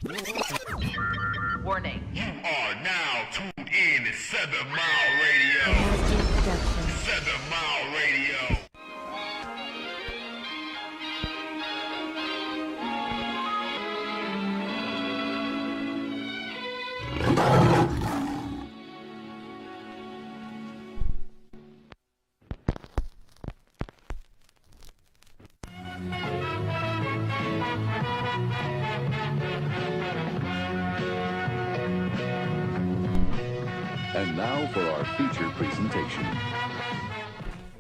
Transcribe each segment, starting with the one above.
Warning. You are now tuned in to 7 Mile Radio. 7 Mile Radio. And now for our feature presentation.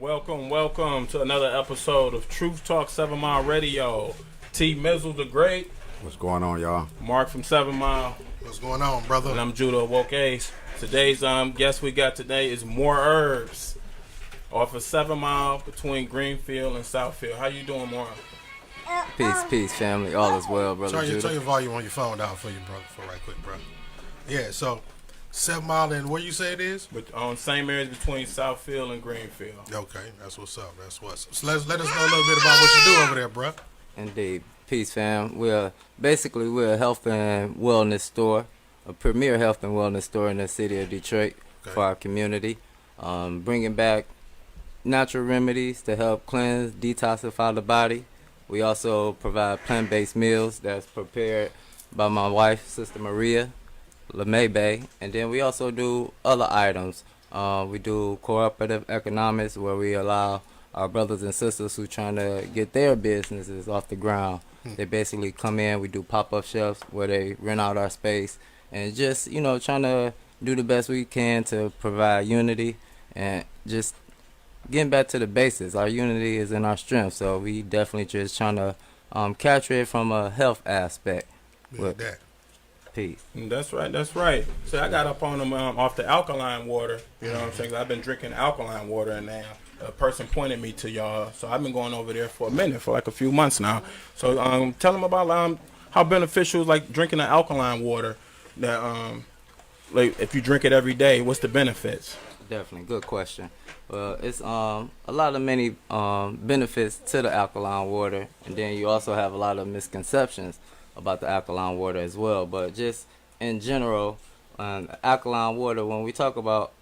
Welcome to another episode of Truth Talk 7 Mile Radio. T. Mizzle the Great. What's going on, y'all? Mark from 7 Mile. What's going on, brother? And I'm Judah Woke Ace. Today's guest we got today is Moor Herbs off of 7 Mile between Greenfield and Southfield. How you doing, Moor? Peace, family. All is well, brother. Turn your volume on your phone down for you, brother, for right quick, bro. Yeah, so 7 Mile and where you say it is? But on same areas between Southfield and Greenfield. Okay, that's what's up. So let us know a little bit about what you do over there, bro. Indeed. Peace, fam. We're a health and wellness store, a premier health and wellness store in the city of Detroit for our community, bringing back natural remedies to help cleanse, detoxify the body. We also provide plant-based meals that's prepared by my wife, Sister Maria, LeMay-Bey, and then we also do other items. We do cooperative economics where we allow our brothers and sisters who trying to get their businesses off the ground. They basically come in, we do pop-up shelves where they rent out our space and just, trying to do the best we can to provide unity and just getting back to the basics. Our unity is in our strength, so we definitely just trying to capture it from a health aspect. With that. Peace. That's right. So I got up on them off the alkaline water. You know what I'm saying? I've been drinking alkaline water, and now a person pointed me to y'all. So I've been going over there for a minute, for like a few months now. So tell them about how beneficial like drinking the alkaline water. That like if you drink it every day, what's the benefits? Definitely, good question. Well, it's a lot of many benefits to the alkaline water, and then you also have a lot of misconceptions about the alkaline water as well. But just in general, alkaline water, when we talk about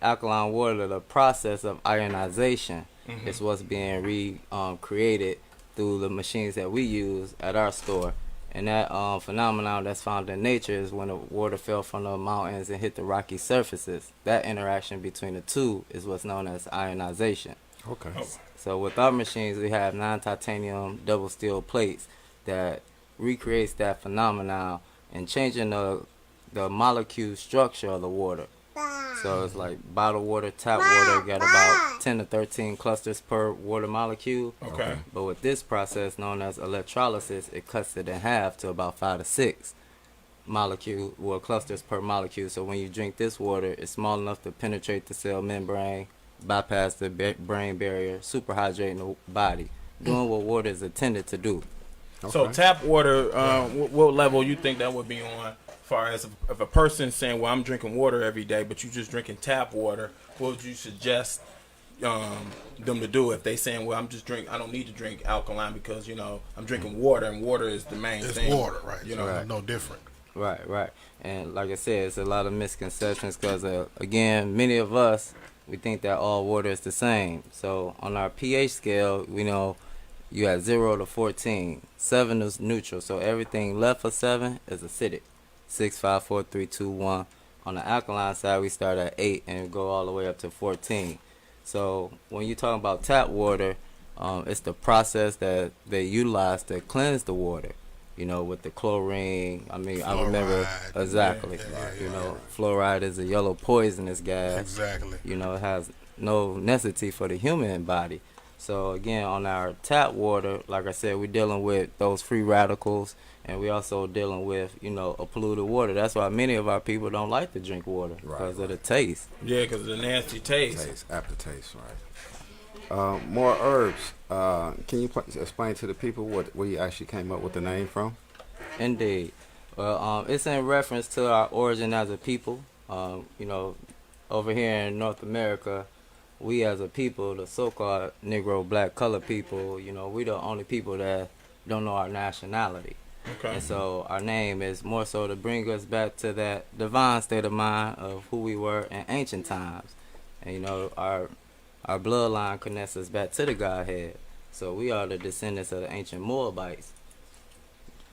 alkaline water, the process of ionization is what's being recreated through the machines that we use at our store. And that phenomenon that's found in nature is when the water fell from the mountains and hit the rocky surfaces. That interaction between the two is what's known as ionization. Okay. So with our machines, we have non-titanium double steel plates that recreates that phenomenon and changing the molecule structure of the water. So it's like bottled water, tap water, got about 10 to 13 clusters per water molecule. Okay. But with this process known as electrolysis, it cuts it in half to about 5 to 6 clusters per molecule. So when you drink this water, it's small enough to penetrate the cell membrane, bypass the brain barrier, super hydrating the body, doing what water is intended to do. Okay. So tap water, what level you think that would be on? As far as if a person saying, well, I'm drinking water every day, but you just drinking tap water, what would you suggest them to do if they saying, well, I don't need to drink alkaline because, I'm drinking water and water is the main thing. It's water, right? Right. No different. Right. And like I said, it's a lot of misconceptions because, again, many of us, we think that all water is the same. So on our pH scale, we know you have 0 to 14. 7 is neutral, so everything left of 7 is acidic. 6, 5, 4, 3, 2, 1. On the alkaline side, we start at 8 and go all the way up to 14. So when you're talking about tap water, it's the process that they utilize to cleanse the water. With the chlorine. I remember exactly. Fluoride is a yellow poisonous gas. Exactly. It has no necessity for the human body. So again, on our tap water, like I said, we're dealing with those free radicals. And we also dealing with, a polluted water. That's why many of our people don't like to drink water because of the taste. Yeah, because of the nasty taste. Aftertaste, right. More herbs. Can you explain to the people where you actually came up with the name from? Indeed. Well, it's in reference to our origin as a people. Over here in North America, we as a people, the so-called Negro, black, colored people, we the only people that don't know our nationality. Okay. And so our name is more so to bring us back to that divine state of mind of who we were in ancient times. And, you know, our bloodline connects us back to the Godhead. So we are the descendants of the ancient Moabites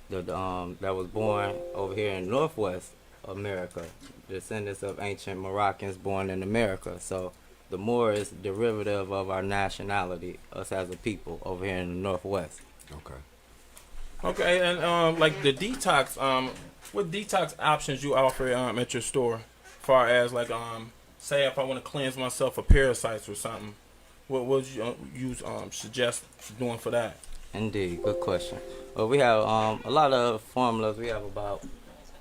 that was born over here in Northwest America, descendants of ancient Moroccans born in America. So the Moor is derivative of our nationality, us as a people over here in the Northwest. Okay. Okay, and like the detox, what detox options you offer at your store? Far as like say if I want to cleanse myself of parasites or something, what would you suggest doing for that? Indeed, good question. Well, we have a lot of formulas. We have about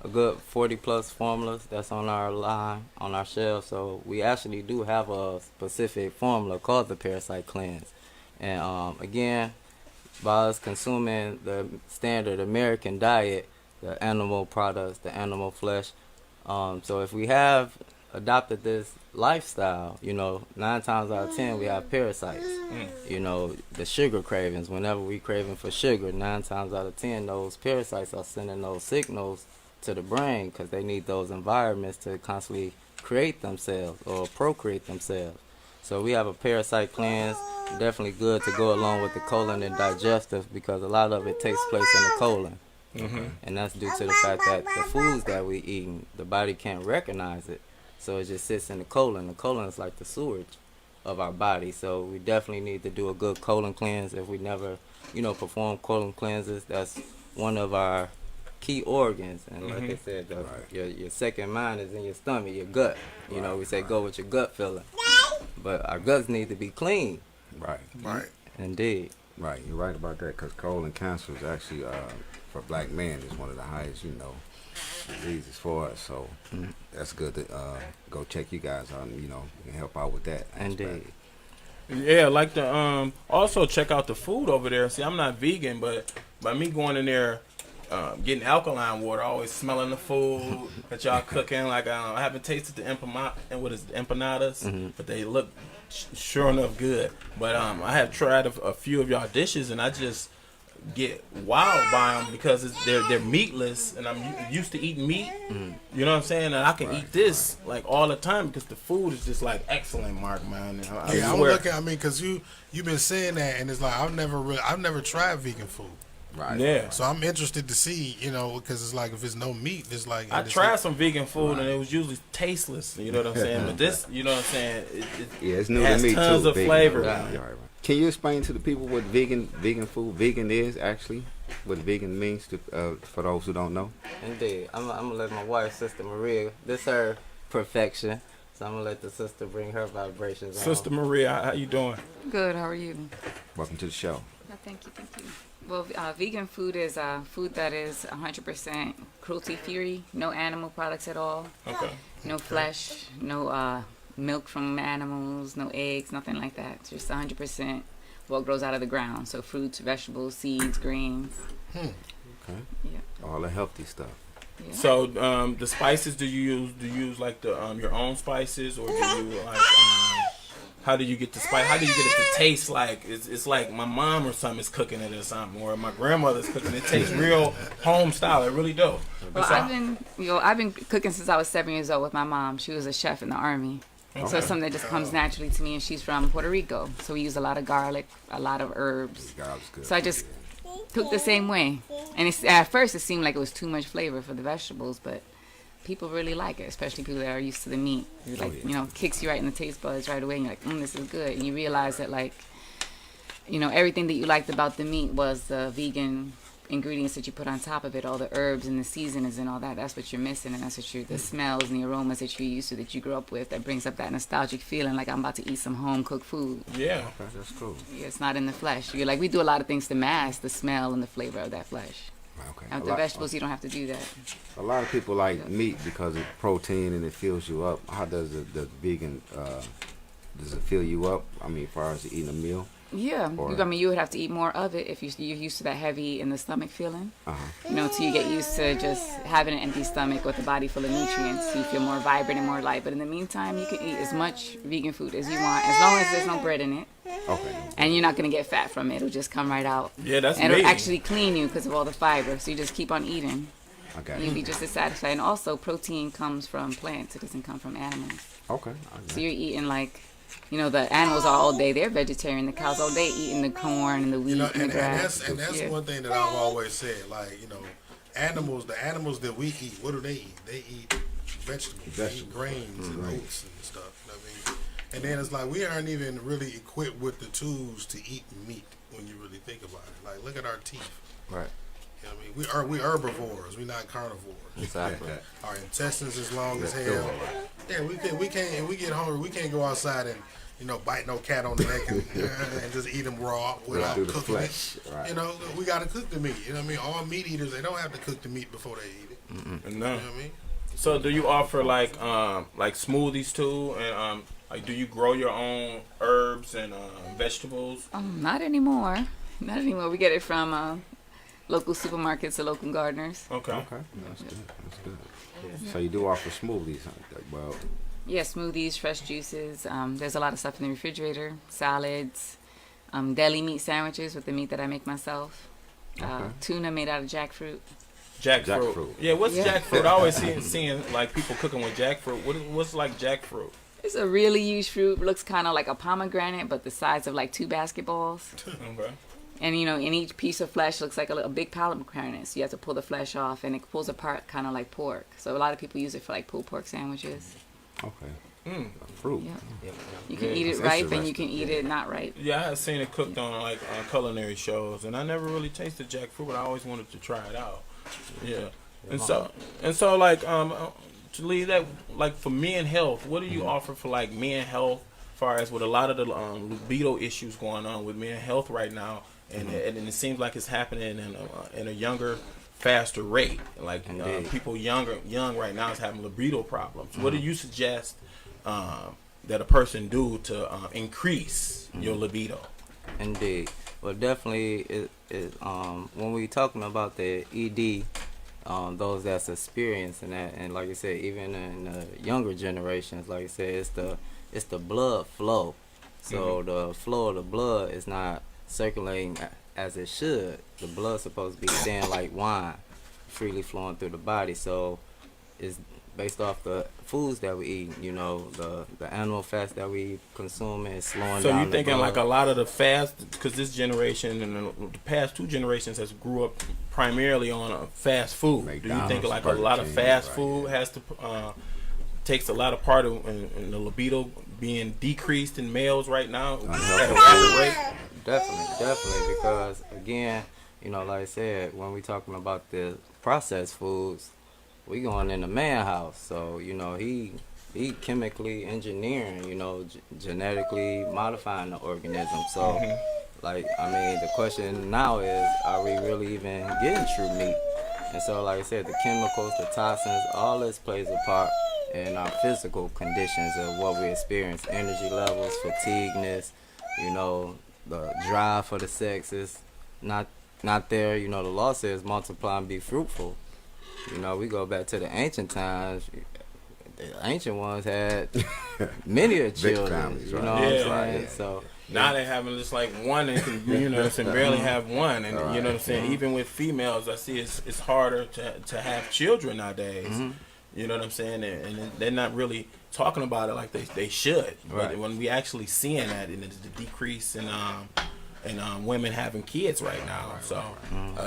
a good 40 plus formulas that's on our line, on our shelf. So we actually do have a specific formula called the Parasite Cleanse. And again, by us consuming the standard American diet, the animal products, the animal flesh. So if we have adopted this lifestyle, you know, 9 times out of 10 we have parasites. You know, the sugar cravings, whenever we craving for sugar, 9 times out of 10 those parasites are sending those signals to the brain because they need those environments to constantly create themselves or procreate themselves. So we have a parasite cleanse, definitely good to go along with the colon and digestive because a lot of it takes place in the colon. And that's due to the fact that the foods that we eating, the body can't recognize it. So it just sits in the colon. The colon is like the sewage of our body. So we definitely need to do a good colon cleanse. If we never, you know, perform colon cleanses, that's one of our key organs. And like I said, your second mind is in your stomach, your gut. You know, we say go with your gut feeling. But our guts need to be clean. Right. Indeed. Right. You're right about that because colon cancer is actually, for black men, is one of the highest, you know, diseases for us. So that's good to go check you guys out and, you know, and help out with that aspect. Indeed. Yeah, I like to also check out the food over there. See, I'm not vegan, but by me going in there, getting alkaline water, always smelling the food that y'all cooking. Like I haven't tasted the empanadas, but they look sure enough good. But I have tried a few of y'all dishes, and I just get wild by them because they're meatless, and I'm used to eating meat. You know what I'm saying? And I can eat this like all the time because the food is just like excellent, Mark, man. I'm looking. I mean, because you've been saying that, and it's like I've never tried vegan food. Right. Yeah. So I'm interested to see, you know, because it's like if it's no meat, it's like I tried some vegan food and it was usually tasteless. You know what I'm saying? But this, you know what I'm saying? It's new has to me tons too. of flavor. Right. Can you explain to the people what vegan food is actually? What vegan means to for those who don't know? Indeed. I'm gonna let my wife, Sister Maria, this her perfection. So I'm gonna let the sister bring her vibrations on. Sister Maria, how you doing? Good, how are you? Welcome to the show. Thank you. Well, vegan food is food that is 100% cruelty-free, no animal products at all. Okay. No flesh, no milk from animals, no eggs, nothing like that. It's just 100% what grows out of the ground. So fruits, vegetables, seeds, grains. Okay. Yeah. All the healthy stuff. Yeah. So the spices, do you use like the your own spices, or do you like how do you get the spice? How do you get it to taste like it's like my mom or something is cooking it or something, or my grandmother's cooking it? It tastes real home style. It really does. Well, I've been cooking since I was 7 years old with my mom. She was a chef in the Army. So it's something that just comes naturally to me, and she's from Puerto Rico. So we use a lot of garlic, a lot of herbs. Good. So I just cook the same way. And at first it seemed like it was too much flavor for the vegetables, but people really like it, especially people that are used to the meat. It's like, you know, kicks you right in the taste buds right away, and you're like, this is good. And you realize that, like, you know, everything that you liked about the meat was the vegan ingredients that you put on top of it, all the herbs and the seasonings and all that. That's what you're missing, and that's what the smells and the aromas that you're used to, that you grew up with, that brings up that nostalgic feeling like I'm about to eat some home cooked food. Yeah. Okay, that's cool. Yeah, it's not in the flesh. You're like, we do a lot of things to mask the smell and the flavor of that flesh. Okay. Now, with the vegetables, you don't have to do that. A lot of people like meat because it's protein and it fills you up. How does the vegan does it fill you up? I mean, as far as eating a meal. Yeah, I mean, you would have to eat more of it if you're used to that heavy in the stomach feeling. You know, till you get used to just having an empty stomach with a body full of nutrients, so you feel more vibrant and more light. But in the meantime, you can eat as much vegan food as you want, as long as there's no bread in it. Okay. And you're not gonna get fat from it. It'll just come right out. Yeah, that's And it'll amazing. actually clean you because of all the fiber. So you just keep on eating. Okay. You'll be just as satisfied. And also, protein comes from plants. It doesn't come from animals. Okay. So you're eating like, the animals all day. They're vegetarian. The cows all day eating the corn and the wheat and the grass. And that's one thing that I've always said. Like, animals, the animals that we eat, what do they eat? They eat vegetables. They eat grains and oats and stuff. You know what I mean? And then it's like we aren't even really equipped with the tools to eat meat when you really think about it. Like, look at our teeth. Right. You know what I mean? We herbivores. We're not carnivores. Exactly. Our intestines is long as hell. Yeah, we can't. If we get hungry, we can't go outside and bite no cat on the neck and just eat them raw without cooking it. Right. We got to cook the meat. You know what I mean? All meat eaters, they don't have to cook the meat before they eat it. No. You know what I mean? So do you offer like smoothies too, and like do you grow your own herbs and vegetables? Not anymore. Not anymore. We get it from local supermarkets or local gardeners. Okay. Okay. That's good. That's good. Yeah. So you do offer smoothies, well. Yeah, smoothies, fresh juices. There's a lot of stuff in the refrigerator. Salads, deli meat sandwiches with the meat that I make myself. Tuna made out of jackfruit. Jackfruit. Yeah, what's jackfruit? I always seeing like people cooking with jackfruit. What's like jackfruit? It's a really huge fruit. It looks kind of like a pomegranate, but the size of like 2 basketballs. Okay. And in each piece of flesh looks like a big pomegranate. So you have to pull the flesh off, and it pulls apart kind of like pork. So a lot of people use it for like pulled pork sandwiches. Okay. Fruit. Yeah. You can eat it ripe, and you can eat it not ripe. Yeah, I had seen it cooked on like culinary shows, and I never really tasted jackfruit, but I always wanted to try it out. Yeah. And so like to leave that, like for men health, what do you offer for like men health, as far as with a lot of the libido issues going on with men health right now, and it seems like it's happening in a younger, faster rate. Like people young right now is having libido problems. What do you suggest that a person do to increase your libido? Indeed. Well, definitely, when we talking about the ED, those that's experiencing that, and like I said, even in the younger generations, like I said, it's the blood flow. So the flow of the blood is not circulating as it should. The blood's supposed to be staying like wine, freely flowing through the body. So it's based off the foods that we eat, the animal fats that we consume is slowing down. So you thinking blood. like a lot of the fast, because this generation and the past 2 generations has grew up primarily on fast food. McDonald's, Do you think like a Burger lot of King, fast right, food has to takes a lot of part of in the libido being decreased in males right now at a rapid rate? Definitely, because again, like I said, when we talking about the processed foods, we going in the man house. So he chemically engineering, genetically modifying the organism. So like, I mean, the question now is, are we really even getting true meat? And so, like I said, the chemicals, the toxins, all this plays a part in our physical conditions of what we experience. Energy levels, fatigueness, the drive for the sex is not there. The law says multiply and be fruitful. We go back to the ancient times. The ancient ones had many children. Families, right? What I'm saying? So now they having just like one and can, barely have one, and you know what I'm saying. Even with females, I see it's harder to have children nowadays. You know what I'm saying, and they're not really talking about it like they should. But when we actually seeing that, and it's the decrease in women having kids right now. So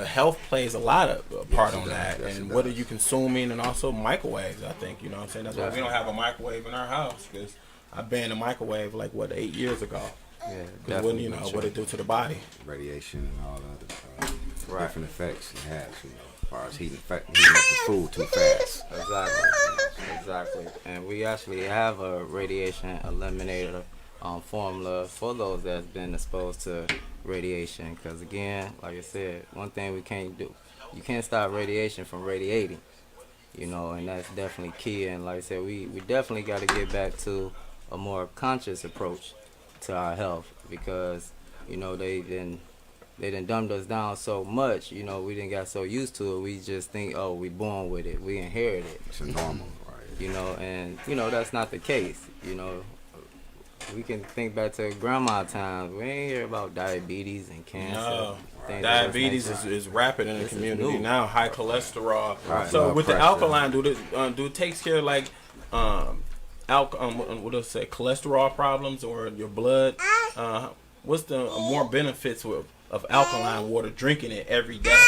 health plays a lot of part on that, and what are you consuming, and also microwaves. I think what I'm saying. That's why we don't have a microwave in our house, because I banned the microwave like 8 years ago. yeah, Because when what it do to the body. Radiation and all the other different effects it has, as far as heating up the food too fast. Exactly. And we actually have a radiation eliminator formula for those that's been exposed to radiation. Because again, like I said, one thing we can't do, you can't stop radiation from radiating. And that's definitely key. And like I said, we definitely got to get back to a more conscious approach to our health, because they done dumbed us down so much. We didn't got so used to it. We just think, oh, we born with it, we inherit it. It's a normal, right? And that's not the case. we can think back to grandma times. We ain't hear about diabetes and cancer. No. things of this Diabetes nature. is rapid in the This is community new. now. High cholesterol. Right. So Blood with the pressure. alkaline, do it takes care of like what do I say, cholesterol problems or your blood? What's the more benefits of alkaline water? Drinking it every day.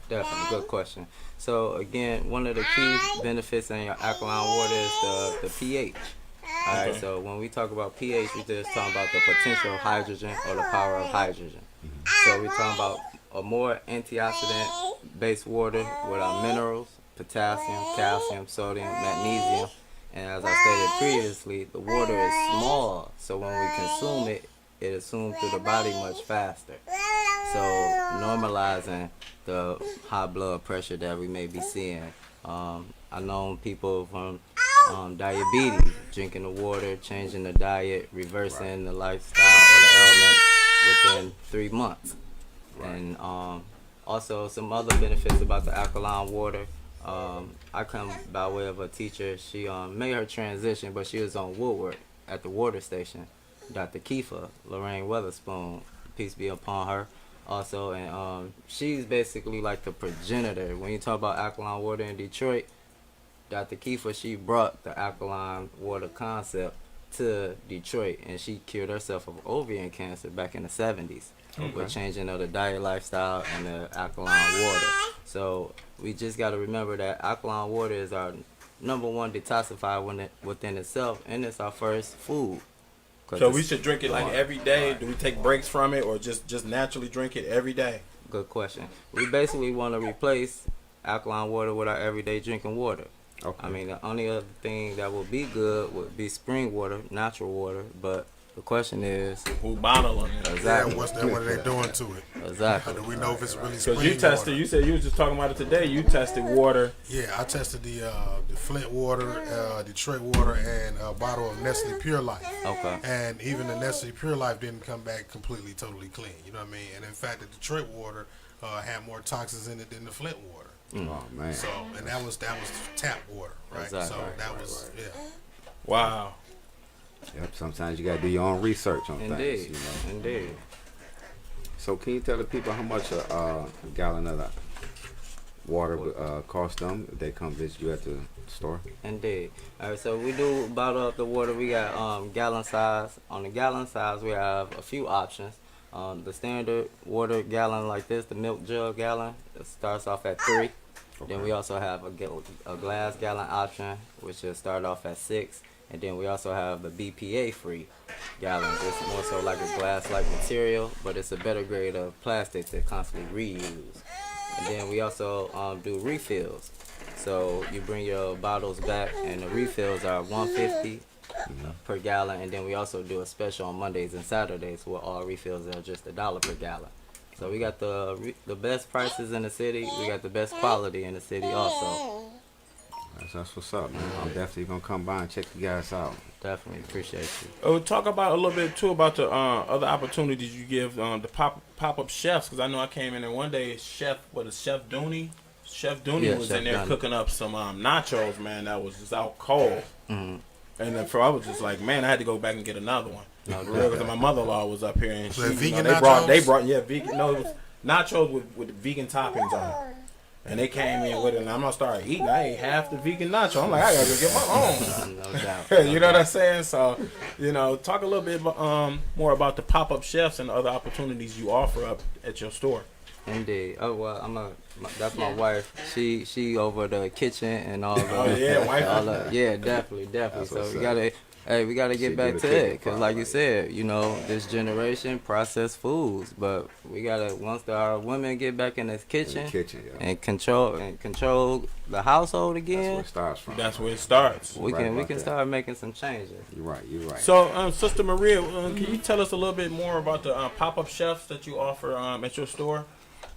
Definitely, good question. So again, one of the key benefits in your alkaline water is the pH. All right, Okay. so when we talk about pH, we're just talking about the potential of hydrogen or the power of hydrogen. So we're talking about a more antioxidant-based water with our minerals, potassium, calcium, sodium, magnesium. And as I stated previously, the water is small, so when we consume it, it assumes through the body much faster. So normalizing the high blood pressure that we may be seeing. I know people from diabetes, drinking the water, changing the diet, reversing the lifestyle or the ailment within 3 months. And also some other benefits about the alkaline water. I come by way of a teacher. She made her transition, but she was on Woodward at the water station. Dr. Kiefer, Lorraine Weatherspoon, peace be upon her. Also, and she's basically like the progenitor. When you talk about alkaline water in Detroit, Dr. Kiefer, she brought the alkaline water concept to Detroit, and she cured herself of ovarian cancer back in the 70s with changing of the diet, lifestyle, and the alkaline water. So we just got to remember that alkaline water is our number one detoxifier within itself, and it's our first food. So we should drink it like every day. Do we take breaks from it, or just naturally drink it every day? Good question. We basically want to replace alkaline water with our everyday drinking water. Okay. I mean, the only other thing that would be good would be spring water, natural water, but the question is, Who bottling it? exactly, Yeah, what are they doing to it? How exactly. do we know if it's really spring Because you tested, water? you said you was just talking about it today. You tested water. Yeah, I tested the Flint water, Detroit water, and a bottle of Nestle Pure Life. Okay. And even the Nestle Pure Life didn't come back completely, totally clean. You know what I mean? And in fact, the Detroit water had more toxins in it than the Flint water. Oh man. So, and that was tap water, right? Exactly. So that was yeah. Wow. Yep. Sometimes you gotta do your own research on things. Indeed, You know. indeed. So can you tell the people how much a gallon of the water cost them if they come visit you at the store? Indeed. All right, so we do bottle up the water. We got gallon size. On the gallon size, we have a few options. The standard water gallon like this, the milk jug gallon, it starts off at 3. Then we also have a glass gallon option, which will start off at 6. And then we also have the BPA-free gallons. It's more so like a glass-like material, but it's a better grade of plastic to constantly reuse. And then we also do refills. So you bring your bottles back, and the refills are $1.50 per gallon. And then we also do a special on Mondays and Saturdays where all refills are just $1 per gallon. So we got the best prices in the city. We got the best quality in the city also. That's what's up, man. I'm definitely gonna come by and check you guys out. Definitely appreciate you. Talk about a little bit too about the other opportunities you give the pop-up chefs, because I know I came in there one day. Chef Dooney? Chef Dooney Yeah, was Chef in there Dooney. cooking up some nachos, man. That was just out cold. Mm-hmm. And then I was just like, man, I had to go back and get another one. No Because my mother-in-law was up here and she, Was it vegan they nachos? brought vegan. No, it was nachos with vegan toppings on it. And they came in with it, and I'm gonna start eating. I ate half the vegan nacho. I'm like, I gotta go get my own. No doubt. You know what I'm saying? So, talk a little bit more about the pop-up chefs and other opportunities you offer up at your store. Indeed. Oh well, that's my wife. She over the kitchen and all the. Oh, yeah, wife. all the, yeah, definitely. That's So what's we up. gotta She get back do to the it, cooking cause part, like you right. said, this generation processed foods, but we gotta once our women get back in this In kitchen, the kitchen, yeah. and control the household That's where again, it starts from. That's where it starts. we Right can about that. start making some changes. You're right. So, Sister Maria, can you tell us a little bit more about the pop-up chefs that you offer at your store?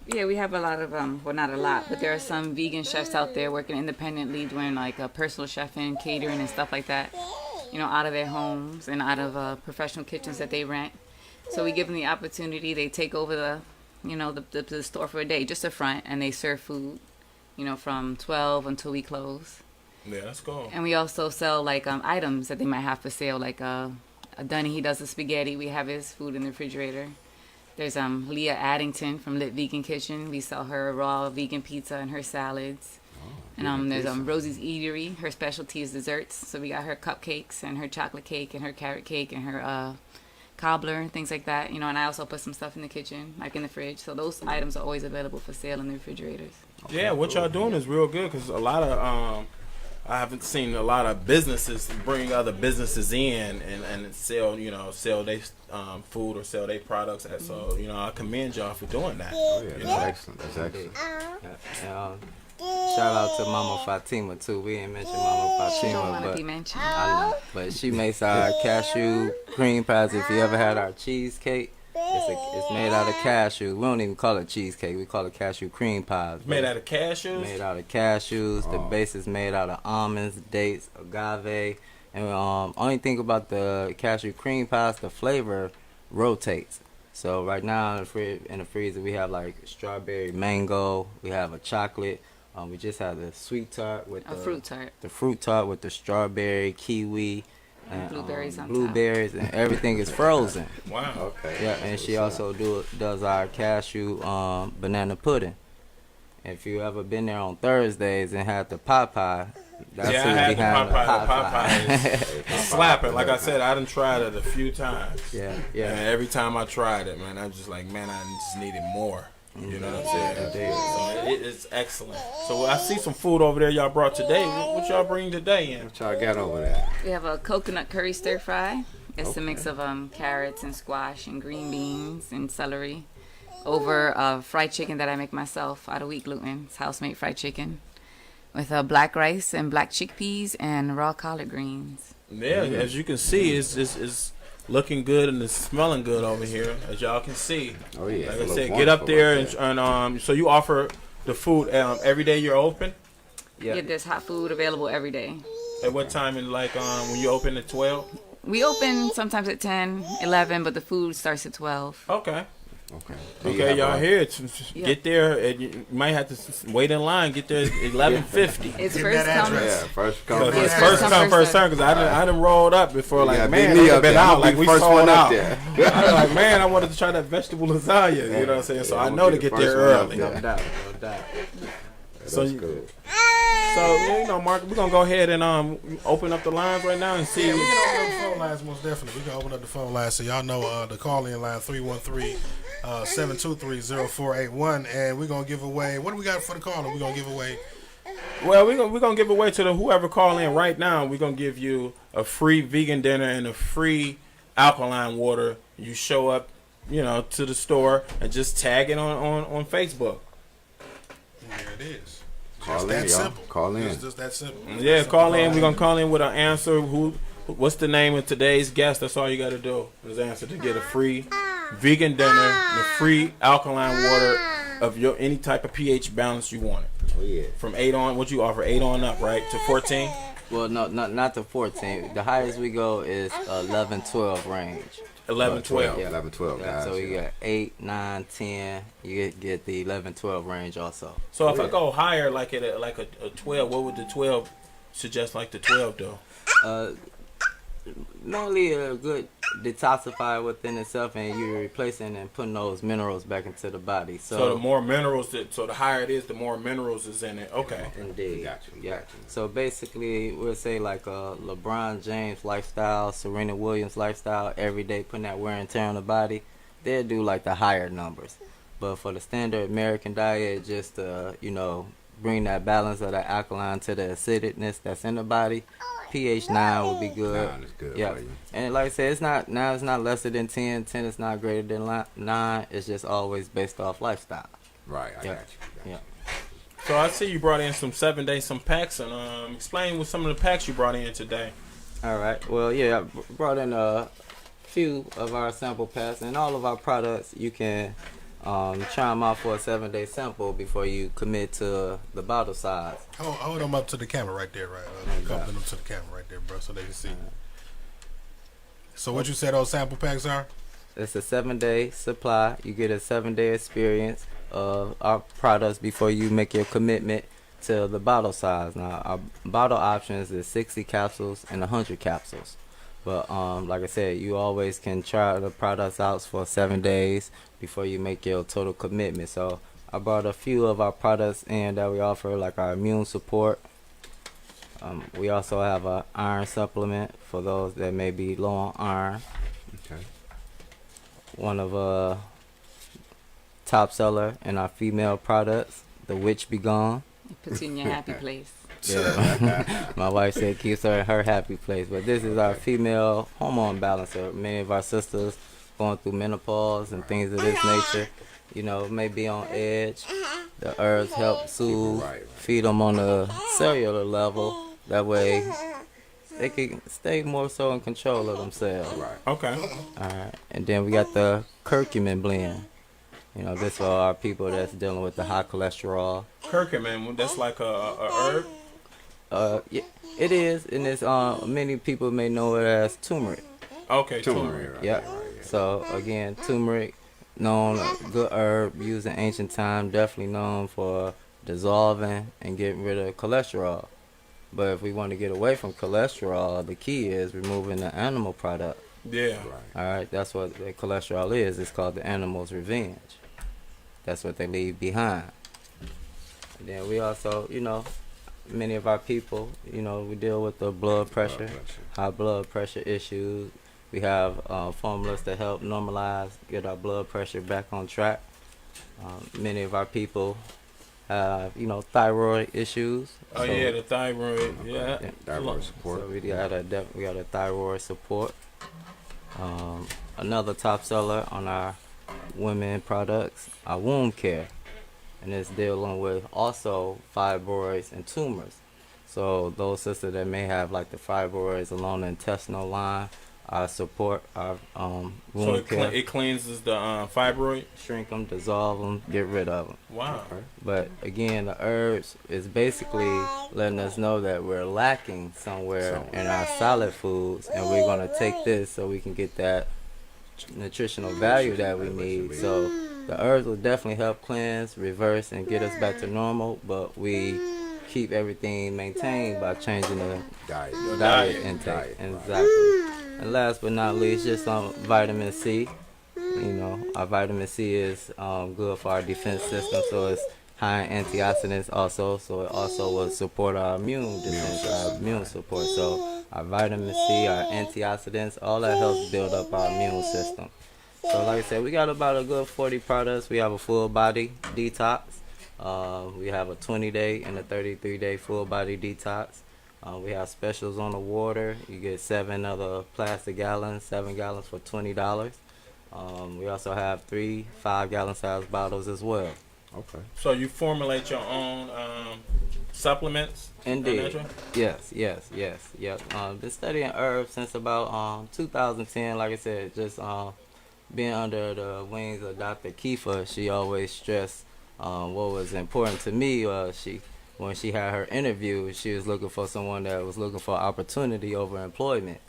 Yeah, we have a lot of well, not a lot, but there are some vegan chefs out there working independently, doing like personal chefing, catering, and stuff like that. Out of their homes and out of professional kitchens that they rent. So we give them the opportunity. They take over the store for a day, just a front, and they serve food, from 12 until we close. Yeah, that's cool. And we also sell like items that they might have for sale, like a Dunny, he does the spaghetti. We have his food in the refrigerator. There's Leah Addington from Lit Vegan Kitchen. We sell her raw vegan pizza and her salads. And there's Rosie's Eatery. Her specialty is desserts. So we got her cupcakes and her chocolate cake and her carrot cake and her cobbler and things like that. You know, and I also put some stuff in the kitchen, like in the fridge. So those items are always available for sale in the refrigerators. Yeah, what y'all doing is real good because a lot of I haven't seen a lot of businesses bring other businesses in and sell their food or sell their products. So I commend y'all for doing that. Oh yeah, that's excellent. That's excellent. Shout out to Mama Fatima too. We ain't mentioned Mama She don't Fatima, want to but be mentioned. I know. But she makes our cashew cream pies. If you ever had our cheesecake, it's made out of cashews. We don't even call it cheesecake. We call it cashew cream pies. Made out of cashews? Made out of cashews. The base is made out of almonds, dates, agave. And only thing about the cashew cream pies, the flavor rotates. So right now in the freezer, we have like strawberry mango. We have a chocolate. We just had the sweet tart with the fruit tart. The fruit tart with the strawberry, kiwi, and blueberries on top. blueberries, and everything is frozen. Wow. Okay. Yeah, and she also does our cashew banana pudding. If you ever been there on Thursdays and had the pot pie, that's I who's had the behind pot pie. Slapping. Like I said, I done tried it a few times. Yeah. And every time I tried it, man, I'm just like, man, I just needed more. You know what I'm saying? So it's excellent. So I see some food over there y'all brought today. What y'all bring today in? What y'all got over there? We have a coconut curry stir fry. It's a mix of carrots and squash and green beans and celery over fried chicken that I make myself out of wheat gluten. It's house-made fried chicken with black rice and black chickpeas and raw collard greens. Yeah, as you can see, it's looking good and it's smelling good over here, as y'all can see. Oh yeah. Like I said, get up there and so you offer the food every day you're open? Yeah, there's hot food available every day. At what time? In when you open at 12? We open sometimes at 10, 11, but the food starts at 12. Okay. Do you Okay, have y'all a- here. Get there. And you might have to wait in line. Get there at 11:50. It's Give first that come. address. Yeah, first come. Because Yeah, it's first first come, come, first first serve. serve. Because I done rolled up before. Like, Yeah, man, big me I've up been there. out. I'ma Like, be we first sold one up out. there. I was like, man, I wanted to try that vegetable lasagna. You know what I'm saying? So I know to get there early. No doubt. So, That's good. so Mark, we're gonna go ahead and open up the lines right now and see. Yeah, we can open up the phone lines most definitely. We can open up the phone lines so y'all know the call-in line 313-723-0481, and we're gonna give away. What do we got for the caller? We're gonna give away. Well, we're gonna give away to whoever call in right now. We're gonna give you a free vegan dinner and a free alkaline water. You show up, to the store and just tag it on Facebook. There it is. Call Just in, that y'all. simple. Call in. It's just that simple. Yeah, call in. We're gonna call in with an answer. What's the name of today's guest? That's all you gotta do is answer to get a free vegan dinner and a free alkaline water of your any type of pH balance you want. Oh yeah. From 8 on, what you offer 8 on up, right, to 14. Well, no, not to 14. The highest we go is 11, 12 range. 11, 12. Yeah. 11, 12 Yeah, guys. so you got 8, 9, 10. You get the 11, 12 range also. So if I go higher, like at a 12, what would the 12 suggest? Like the 12 do? Normally a good detoxifier within itself, and you're replacing and putting those minerals back into the body. So the more minerals so the higher it is, the more minerals is in it. Okay. Indeed. Got you. Yeah. So basically, we'll say like a LeBron James lifestyle, Serena Williams lifestyle, every day putting that wear and tear on the body, they'll do like the higher numbers. But for the standard American diet, just bring that balance of the alkaline to the acidicness that's in the body, pH 9 will be good. 9 is good Yeah. for you. And like I said, it's not lesser than 10. 10 is not greater than 9. It's just always based off lifestyle. Right, I Yeah. got you. Yeah. So I see you brought in some 7-day some packs, and explain what some of the packs you brought in today. All right. Well, yeah, I brought in a few of our sample packs, and all of our products you can try them out for a 7-day sample before you commit to the bottle size. Hold them up to the camera right there, right? Couple them to the camera right there, bro, so they can see. So what you said those sample packs are? It's a 7-day supply. You get a 7-day experience of our products before you make your commitment to the bottle size. Now, our bottle options is 60 capsules and 100 capsules. But like I said, you always can try the products out for 7 days before you make your total commitment. So I brought a few of our products in that we offer, like our immune support. We also have a iron supplement for those that may be low on iron. Okay. One of top seller in our female products, the Witch Be Gone. It puts you in your happy place. Yeah. My wife said keeps her in her happy place. But this is our female hormone balancer. Many of our sisters going through menopause and things of this nature, you know, may be on edge. The herbs help soothe, feed them on a cellular level. That way they can stay more so in control of themselves. Right. Okay. All right. And then we got the curcumin blend. You know, this for our people that's dealing with the high cholesterol. Curcumin, that's like a herb. Yeah, it is, and it's many people may know it as turmeric. Okay, Turmeric. turmeric. Yep. So again, turmeric, known a good herb used in ancient time, definitely known for dissolving and getting rid of cholesterol. But if we want to get away from cholesterol, the key is removing the animal product. Yeah. All right, that's what the cholesterol is. It's called the animal's revenge. That's what they leave behind. And then we also, you know, many of our people, you know, we deal with the blood pressure, high blood pressure issues. We have formulas to help normalize, get our blood pressure back on track. Many of our people have, you know, thyroid issues. Oh, So- yeah, the thyroid. Yeah. Thyroid support. So we got a thyroid support. Another top seller on our women products, our wound care, and it's dealing with also fibroids and tumors. So those sisters that may have like the fibroids along the intestinal line, our support our So wound care, it cleanses the fibroid. shrink them, dissolve them, get rid of them. Wow. But again, the herbs is basically letting us know that we're lacking somewhere in our solid foods, and we're going to take this so we can get that nutritional value that we need. So the herbs will definitely help cleanse, reverse, and get us back to normal, but we keep everything maintained by changing the diet intake. Exactly. And last but not least, just vitamin C. You know, our vitamin C is good for our defense system, so it's high in antioxidants also, so it also will support our immune defense, our immune support. So our vitamin C, our antioxidants, all that helps build up our immune system. So like I said, we got about a good 40 products. We have a full body detox. We have a 20-day and a 33-day full body detox. We have specials on the water. You get 7 other plastic gallons, 7 gallons for $20. We also have 3 5-gallon size bottles as well. Okay. So you formulate your own supplements? Indeed. Yes. Been studying herbs since about 2010. Like I said, just being under the wings of Dr. Kiefer, she always stressed what was important to me. When she had her interview, she was looking for someone that was looking for opportunity over employment.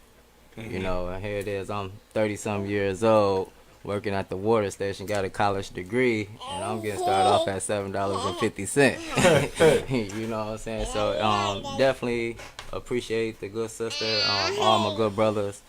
You know, and here it is, I'm 30-some years old, working at the water station, got a college degree, and I'm getting started off at $7.50. You know what I'm saying? So definitely appreciate the good sister, all my good brothers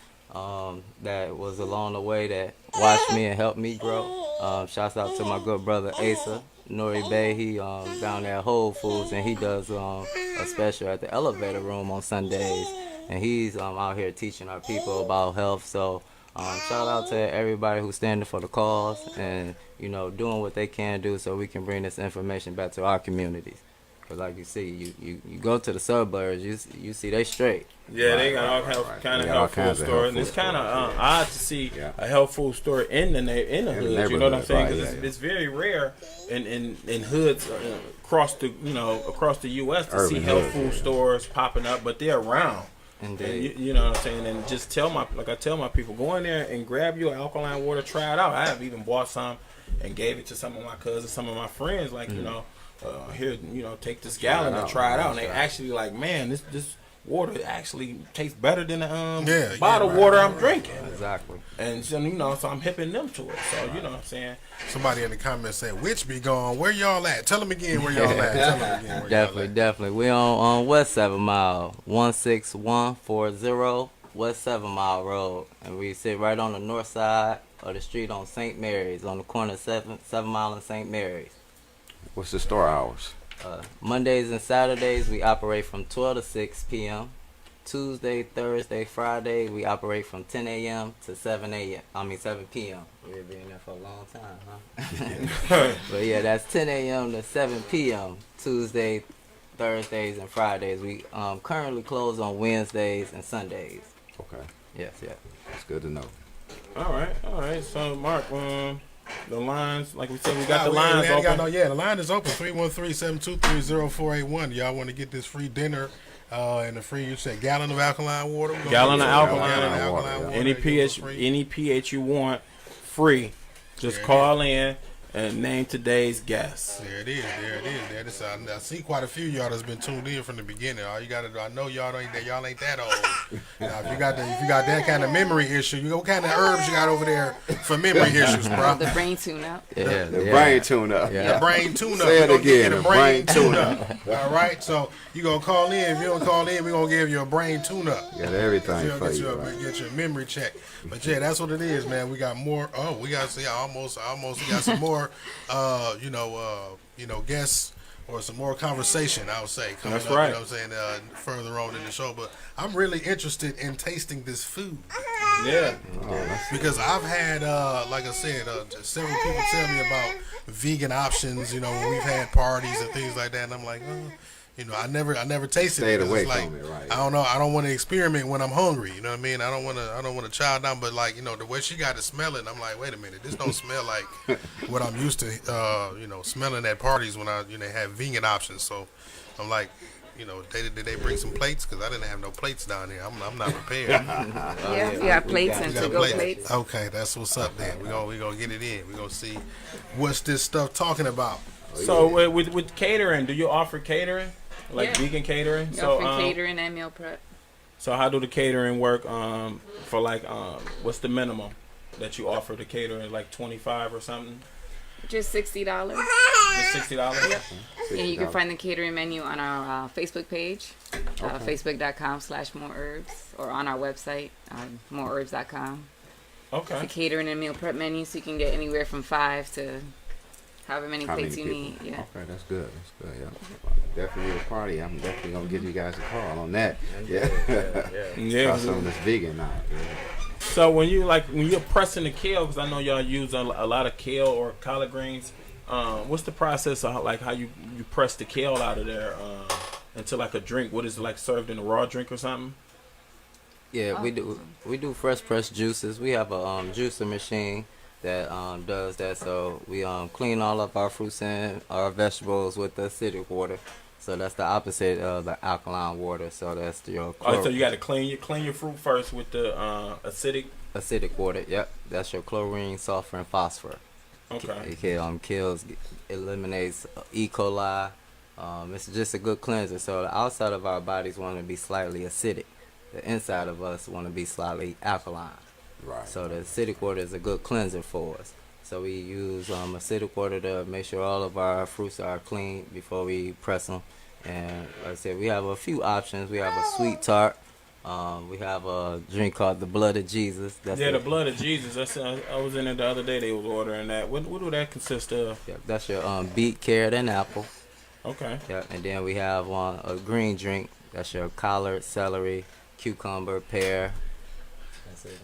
that was along the way that watched me and helped me grow. Shouts out to my good brother Asa. LeMay-Bey, he down there at Whole Foods, and he does a special at the elevator room on Sundays, and he's out here teaching our people about health. So shout out to everybody who's standing for the cause and, you know, doing what they can do so we can bring this information back to our communities. Because like you see, you go to the suburbs, you see they straight. Yeah, they got all kind of health food stores, and it's kind of odd to see a health food store in the hood. You know what I'm saying? Because it's very rare in hoods across the U.S. to see health food stores popping up, but they're around. Indeed. You know what I'm saying? And just tell my people, go in there and grab your alkaline water, try it out. I have even bought some and gave it to some of my cousins, some of my friends, like you know. Here, you know, take this gallon and try it out. And they actually like, man, this water actually tastes better than the bottled water I'm drinking. Exactly. And so, you know, so I'm hipping them to it. So, you know what I'm saying? Somebody in the comments said, "Witch be gone. Where y'all at? Tell them again where y'all at. Tell them again where Definitely. We on West 7 Mile, 16140 West 7 Mile Road, and we sit right on the north side of the street on St. Mary's, on the corner of 7 Mile and St. Mary's. What's the store hours? Mondays and Saturdays, we operate from 12 to 6 p.m. Tuesday, Thursday, Friday, we operate from 10 a.m. to 7 p.m. We've been there for a long time, huh? But yeah, that's 10 a.m. to 7 p.m. Tuesday, Thursdays, and Fridays. We currently close on Wednesdays and Sundays. Okay. Yes, yeah. That's good to know. All right. So, Mark, the lines, like we said, we got the lines open. The line is open, 313-723-0481. Y'all want to get this free dinner and the free, you said, gallon of alkaline water? Gallon of alkaline water. Any pH you want, free. Just call in and name today's guest. There it is. I see quite a few of y'all that's been tuned in from the beginning. All you gotta do, I know y'all ain't that old. Now, if you got that kind of memory issue, what kind of herbs you got over there for memory issues, bro? The brain tune-up. The brain tune-up. The brain tune-up. Say it again. The brain tune-up. All right, so you gonna call in. If you don't call in, we gonna give you a brain tune-up. Got everything for you. Get your memory check. But yeah, that's what it is, man. We got more. Oh, we got almost. We got some more. Guests or some more conversation, I would say, coming That's up, right. you know what I'm saying, further on in the show. But I'm really interested in tasting this food. Yeah. Because I've had, like I said, several people tell me about vegan options, when we've had parties and things like that, and I'm like, I never tasted Stayed it. away It's like, from it, right? I don't know. I don't want to experiment when I'm hungry. You know what I mean? I don't want to chow down. But like, the way she got to smell it, I'm like, wait a minute, this don't smell like what I'm used to. Smelling at parties when I have vegan options. So I'm like, did they bring some plates? Because I didn't have no plates down there. I'm not prepared. Yeah, we got plates and to-go plates. Okay, that's what's up then. We gonna get it in. We gonna see what's this stuff talking about. So with catering, do you offer catering? Like vegan catering? So catering and meal prep. So how do the catering work for what's the minimum that you offer the catering, like $25 or something? Just $60. Just $60? Yep. And you can find the catering menu on our Facebook page, facebook.com/mooreherbs, or on our website, mooreherbs.com. Okay. The catering and meal prep menu, so you can get anywhere from 5 to however many plates you need. Yeah. Okay, that's good. Yeah. Definitely a party. I'm definitely gonna give you guys a call on that. Yeah. Try some of this vegan now. Yeah. So when you're pressing the kale, because I know y'all use a lot of kale or collard greens, what's the process of how you press the kale out of there into like a drink? What is it, like served in a raw drink or something? Yeah, we do fresh pressed juices. We have a juicer machine that does that. So we clean all up our fruits and our vegetables with the acidic water. So that's the opposite of the alkaline water. So that's your so you got to clean your fruit first with the acidic water. Yep, that's your chlorine, sulfur, and phosphorus. Okay. It eliminates E. coli. It's just a good cleanser. So the outside of our bodies want to be slightly acidic. The inside of us want to be slightly alkaline. Right. So the acidic water is a good cleanser for us. So we use acidic water to make sure all of our fruits are clean before we press them. And like I said, we have a few options. We have a sweet tart. We have a drink called the Blood of Jesus. The Blood of Jesus. I was in there the other day. They was ordering that. What do that consist of? Yeah, that's your beet, carrot, and apple. Okay. Yeah, and then we have a green drink. That's your collard, celery, cucumber, pear. That's it.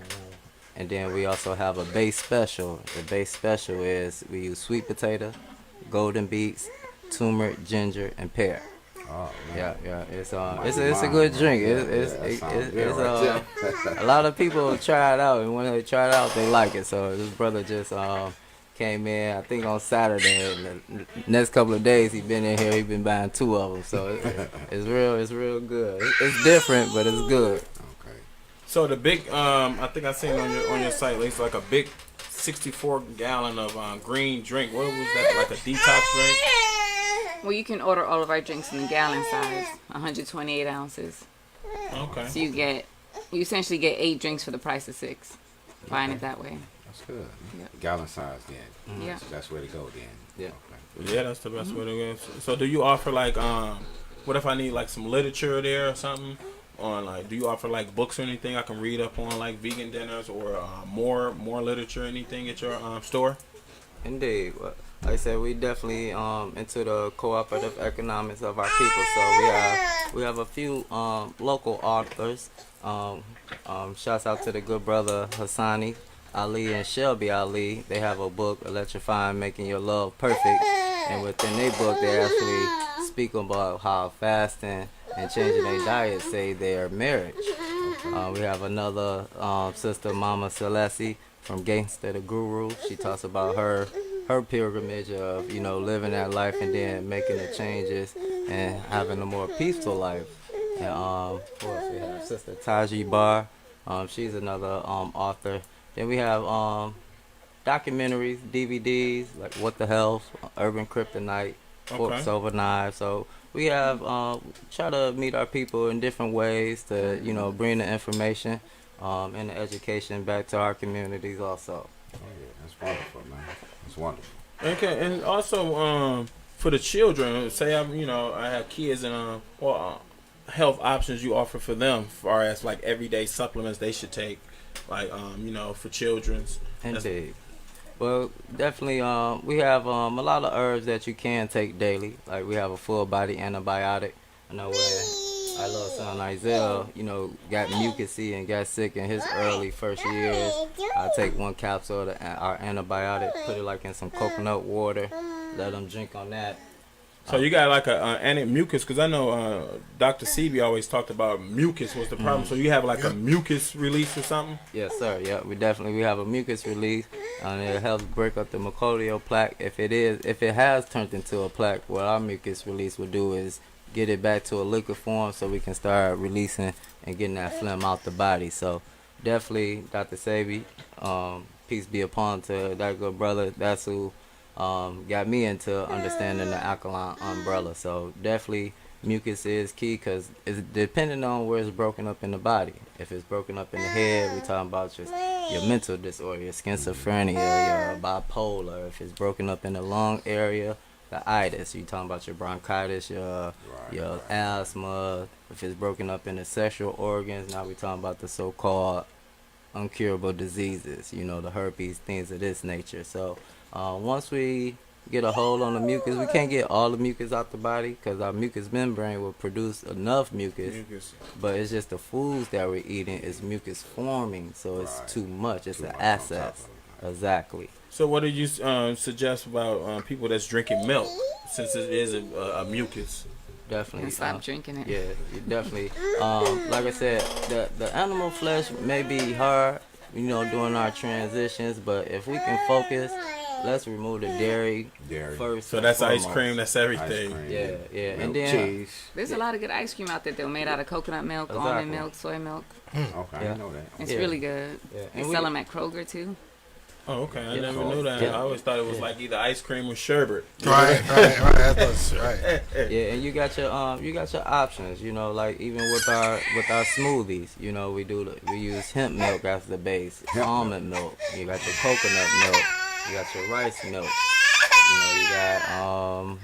And then we also have a base special. The base special is we use sweet potato, golden beets, turmeric, ginger, and pear. Oh, yeah. It's a good drink. It's a lot of people try it out, and when they try it out, they like it. So this brother just came in, I think on Saturday. And the next couple of days he been in here. He been buying 2 of them. So it's real good. It's different, but it's good. So the big, I think I seen on your site, it's like a big 64-gallon of green drink. What was that? Like a detox drink? Well, you can order all of our drinks in the gallon size, 128 ounces. Okay. So you essentially get 8 drinks for the price of 6. Buying it that way. That's good. Yep. Gallon size then. Mm-hmm. Yeah. So that's where to go then. Yeah. Okay. Yeah, that's the best way to go. So do you offer what if I need like some literature there or something? on like, do you offer like books or anything I can read up on, like vegan dinners or more literature, anything at your store? Indeed. Well, like I said, we definitely into the cooperative economics of our people. So we have a few local authors. Shouts out to the good brother Hassani Ali and Shelby Ali. They have a book, Electrifying Making Your Love Perfect. And within their book, they actually speak about how fasting and changing their diet save their marriage. We have another sister, Mama Celeste, from Gangsta the Guru. She talks about her pilgrimage of, living that life and then making the changes and having a more peaceful life. And of course, we have Sister Taji Bar. She's another author. Then we have documentaries, DVDs, like What the Health, Urban Kryptonite, Forks Over Knives. So we have try to meet our people in different ways to, bring the information and the education back to our communities also. Oh yeah, that's wonderful, man. That's wonderful. Okay, and also for the children, say I have kids and health options you offer for them, as far as like everyday supplements they should take, like for children's. Indeed. Well, definitely, we have a lot of herbs that you can take daily. Like we have a full body antibiotic. I know where our little son Isaiah, got mucusy and got sick in his early first years. I take one capsule of our antibiotic, put it like in some coconut water, let him drink on that. So you got like a anti-mucus, because I know Dr. Sebi always talked about mucus was the problem. So you have like a mucus release or something? Yes, sir. Yeah, we have a mucus release, and it helps break up the mucoidal plaque. If it has turned into a plaque, what our mucus release will do is get it back to a liquid form, so we can start releasing and getting that phlegm out the body. So definitely, Dr. Sebi, peace be upon to that good brother. That's who got me into understanding the alkaline umbrella. So definitely mucus is key, because it's depending on where it's broken up in the body. If it's broken up in the head, we're talking about just your mental disorder, your schizophrenia, your bipolar. If it's broken up in the lung area, the itis, you're talking about your bronchitis, your asthma. If it's broken up in the sexual organs, now we're talking about the so-called uncurable diseases, the herpes, things of this nature. So once we get a hold on the mucus, we can't get all the mucus out the body, because our mucous membrane will produce enough mucus, but it's just the foods that we're eating is mucus forming, so it's too much. It's an asset. Exactly. So what do you suggest about people that's drinking milk, since it is a mucus? Definitely. Stop drinking it. Yeah, you definitely. Like I said, the animal flesh may be hard, during our transitions, but if we can focus, let's remove the dairy first. So that's foremost. ice cream, that's everything. Yeah. Milk, And then cheese. There's a lot of good ice cream out there though, made out of coconut milk, almond milk, soy milk. Okay, I know that. It's really good. Yeah. They And sell them at Kroger too. Oh, okay. I never knew that. I always thought it was like either ice cream or sherbet. Right. That's right. Yeah, and you got your options, like even with our smoothies, we use hemp milk as the base, almond milk, you got your coconut milk, you got your rice milk, you got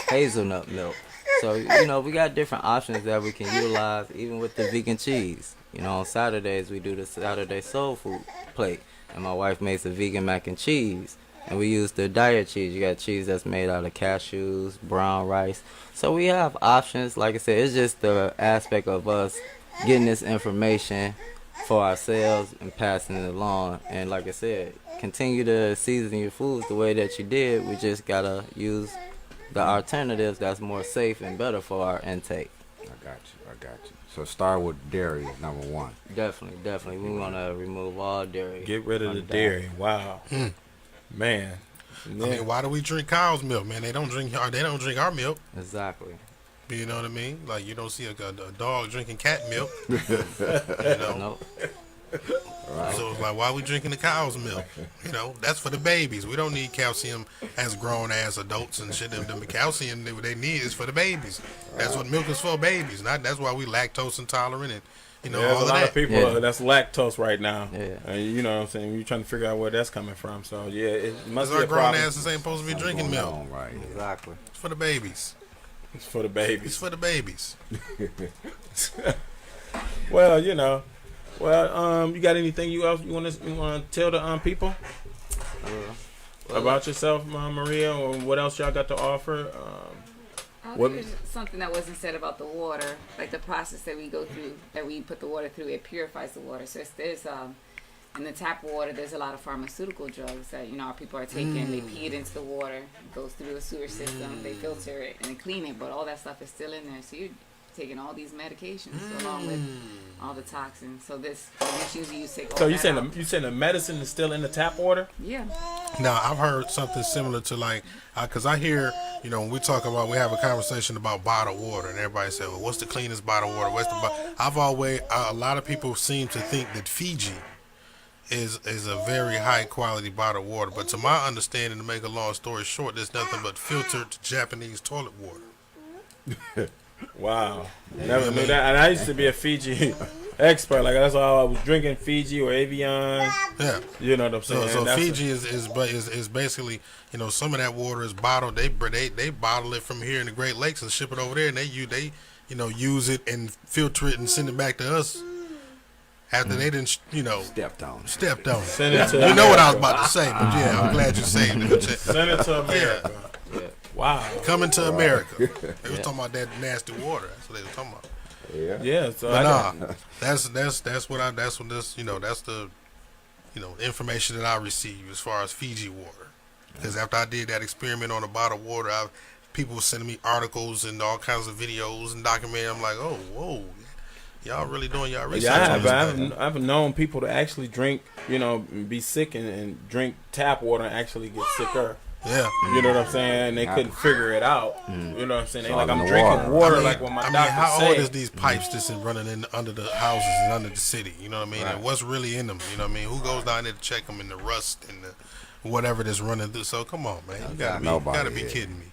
hazelnut milk. So, we got different options that we can utilize, even with the vegan cheese. On Saturdays we do the Saturday soul food plate, and my wife makes a vegan mac and cheese. And we use the diet cheese. You got cheese that's made out of cashews, brown rice. So we have options. Like I said, it's just the aspect of us getting this information for ourselves and passing it along. And like I said, continue to season your foods the way that you did. We just got to use the alternatives that's more safe and better for our intake. I got you. So start with dairy, number one. Definitely. We want to remove all dairy. Get rid of the dairy. Wow. Man. I mean, why do we drink cow's milk, man? They don't drink our milk. Exactly. You know what I mean? Like, you don't see a dog drinking cat milk. Nope. So it's like, why are we drinking the cow's milk? That's for the babies. We don't need calcium as grown ass adults and shit. The calcium they need is for the babies. That's what milk is for, babies. That's why we lactose intolerant and there's all a lot that. of people that's lactose right now. Yeah. You know what I'm saying? You're trying to figure out where that's coming from. So yeah, it must be Our a grown problem. asses ain't supposed to be drinking milk. Right. Exactly. It's for the babies. It's for the It's babies. for the babies. Well, you know. Well, you got anything you want to tell the people about yourself, Maria, or what else y'all got to offer? What- There's something that wasn't said about the water, like the process that we go through, that we put the water through. It purifies the water. So there's in the tap water, there's a lot of pharmaceutical drugs that our people are taking. They pee it into the water, it goes through the sewer system, they filter it and they clean it, but all that stuff is still in there. So you're taking all these medications along with all the toxins. So this usually you take all So that you saying the medicine is still in the tap water? Yeah. Now, I've heard something similar to because I hear, when we talk about, we have a conversation about bottled water, and everybody say, well, what's the cleanest bottled water? I've always, a lot of people seem to think that Fiji is a very high quality bottled water, but to my understanding, to make a long story short, there's nothing but filtered Japanese toilet water. Wow, never knew that. And I used to be a Fiji expert. Like that's all I was drinking, Fiji or Evian. Yeah, you know what I'm saying. So Fiji is basically, some of that water is bottled. They bottle it from here in the Great Lakes and ship it over there, and they use it and filter it and send it back to us. After they didn't, Stepped on. Send it to You know what I was about to say, but yeah, I'm glad you saved it. Send it to America. Yeah. Wow. Coming to America. They was talking about that nasty water. That's what they were talking about. Yeah. So But that's the information that I received as far as Fiji water. Because after I did that experiment on the bottled water, people were sending me articles and all kinds of videos and documentaries. I'm like, oh, whoa, y'all really doing y'all research? Yeah, I've known people to actually drink, be sick and drink tap water and actually get sicker. Yeah. You know what I'm saying? They couldn't figure it out. You know what I'm saying? They It's like, all I'm in the drinking water. water like what my doctor how said. old is these pipes that's running in under the houses and under the city? You know what I mean? Right. And what's really in them? You know what I mean? Who goes down there to check them in the rust and the whatever that's running through? So come on, man, you gotta be kidding me.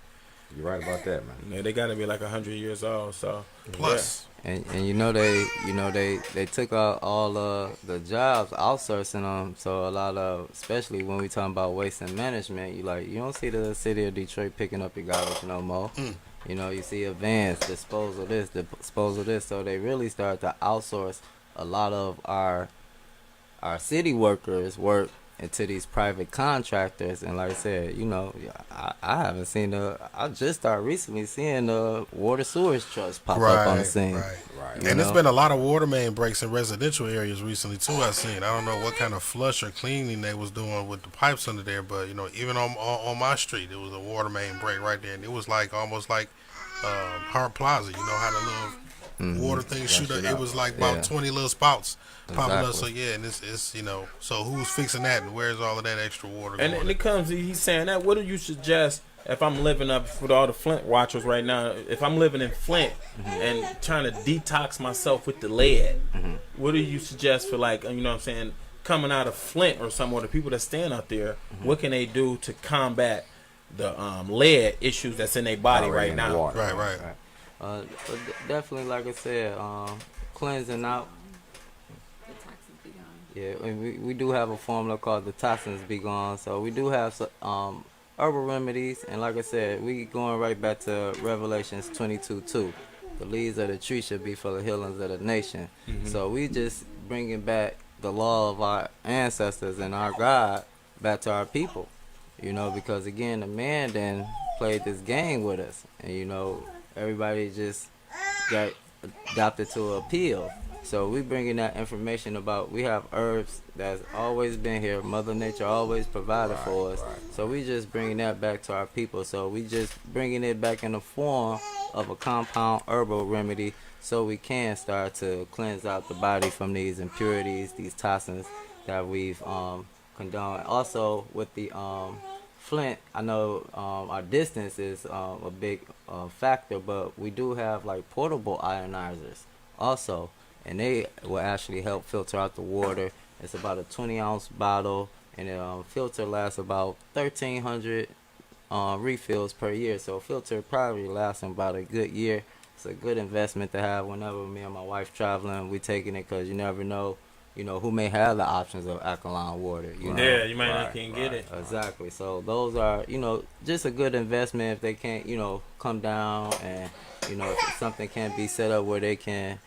You're right about that, man. Yeah, they gotta be like 100 years old. So Plus, And they took out all the jobs, outsourcing them. So a lot of, especially when we talking about waste and management, you don't see the city of Detroit picking up your garbage no more. You see a vans dispose of this. So they really start to outsource a lot of our city workers work into these private contractors. And like I said, I haven't seen I just started recently seeing the water sewage trucks pop up on the scene. Right. And there's been a lot of water main breaks in residential areas recently too. I've seen. I don't know what kind of flush or cleaning they was doing with the pipes under there, but even on my street, there was a water main break right there, and it was almost like Hart Plaza. You know how the little water things shoot up? It was like about 20 little spouts popping up. So yeah, and it's so who's fixing that, and where's all of that extra water going? And it comes, he's saying that. What do you suggest if I'm living up for all the Flint watchers right now? If I'm living in Flint and trying to detox myself with the lead, what do you suggest for coming out of Flint or somewhere? The people that stand out there, what can they do to combat the lead issues that's in their body right now? Right. But definitely, like I said, cleansing out. The toxins be gone. Yeah, and we do have a formula called the toxins be gone. So we do have some herbal remedies, and like I said, we going right back to Revelations 22:2. The leaves of the tree should be for the healings of the nation. So we just bringing back the law of our ancestors and our God back to our people. Because again, the man then played this game with us, and everybody just got adopted to a pill. So we bringing that information about, we have herbs that's always been here. Mother Nature always provided for us. So we just bringing that back to our people. So we just bringing it back in the form of a compound herbal remedy, so we can start to cleanse out the body from these impurities, these toxins that we've condoned. Also with the Flint, I know our distance is a big factor, but we do have like portable ionizers also, and they will actually help filter out the water. It's about a 20-ounce bottle, and the filter lasts about 1,300 refills per year. So a filter probably lasts about a good year. It's a good investment to have whenever me and my wife traveling. We taking it because you never know who may have the options of alkaline water. You know? Yeah, you might not can get it. Exactly. So those are, just a good investment if they can't, come down and, if something can be set up where they can,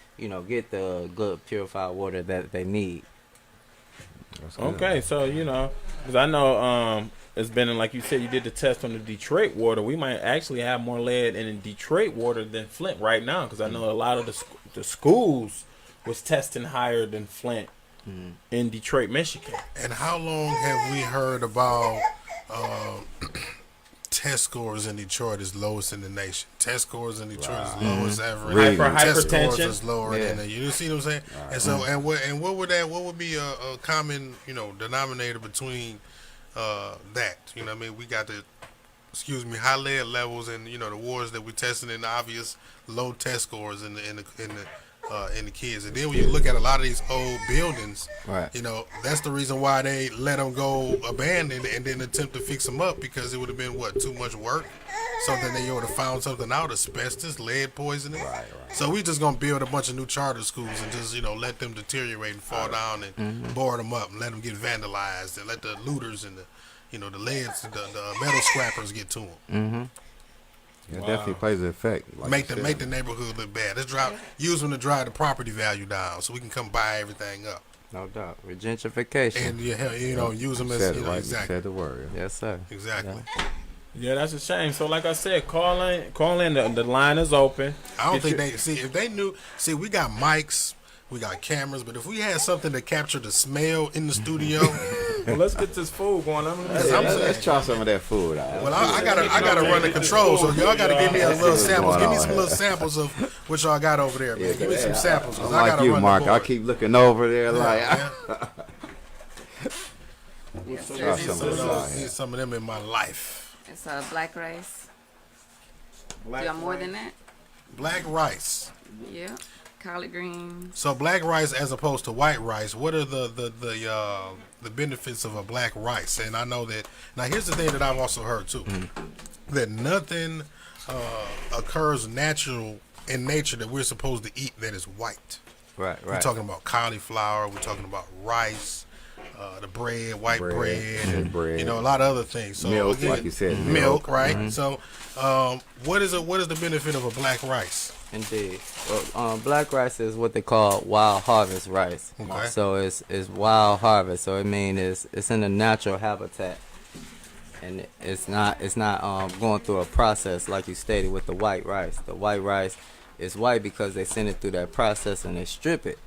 get the good purified water that they need. Okay, so, because I know it's been, like you said, you did the test on the Detroit water. We might actually have more lead in the Detroit water than Flint right now, because I know a lot of the schools was testing higher than Flint in Detroit, Michigan. And how long have we heard about test scores in Detroit is lowest in the nation? Test scores in Detroit is lowest ever. Really? For Test hypertension? scores is lower than the, you see what I'm saying? And so, what would be a common denominator between that? You know what I mean? We got the high lead levels and the wars that we're testing in the obvious low test scores in the kids. And then when you look at a lot of these old buildings, that's the reason why they let them go abandoned and then attempt to fix them up, because it would have been too much work. Something they would have found something out, asbestos, lead poisoning. So we just gonna build a bunch of new charter schools and just let them deteriorate and fall down and board them up and let them get vandalized and let the looters and the leads, the metal scrappers get to them. It definitely plays an effect. Like make the neighborhood look bad. Let's use them to drive the property value down so we can come buy everything up. No doubt. Gentrification. And use them as exactly. Said the word. Yes, sir. Exactly. Yeah, that's a shame. So, like I said, call in. The line is open. I don't think if they knew. See, we got mics, we got cameras, but if we had something to capture the smell in the studio. Well, let's get this food going. Let's try some of that food out. Well, I gotta run the controls, so y'all gotta give me a little samples. Give me some little samples of what y'all got over there, man. Give me some samples. I'm like you, Mark. I keep looking over there need some of them in my life. It's black rice. Do you want more than that? Black rice. Yeah. Collard greens. So black rice as opposed to white rice, what are the benefits of a black rice? And I know that now here's the thing that I've also heard too, that nothing occurs natural in nature that we're supposed to eat that is white. Right. We're talking about cauliflower. We're talking about rice, the bread, white bread, bread. A lot of other things. So milk, again, like you said, milk, right? So, what is the benefit of a black rice? Indeed. Well, black rice is what they call wild harvest rice. Okay. So it's wild harvest. So it means it's in a natural habitat, and it's not going through a process like you stated with the white rice. The white rice is white because they send it through that process and they strip it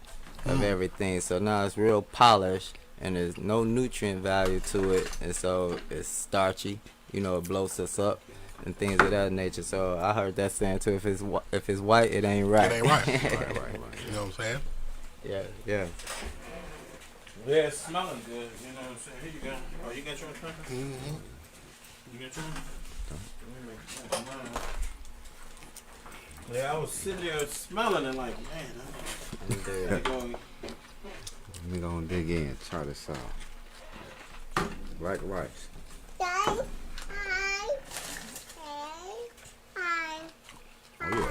of everything. So now it's real polished and there's no nutrient value to it, and so it's starchy. It blows us up. And things of that nature. So I heard that saying too. If it's white, it ain't right. It ain't right. right. You know what I'm saying? Yeah. Yeah, it's smelling good. You know what I'm saying? Here you go. Oh, you got yours, Tucker? You got yours? Yeah, I was sitting there smelling it like, man. We're gonna dig in. Try this out. Black rice. Oh, yeah.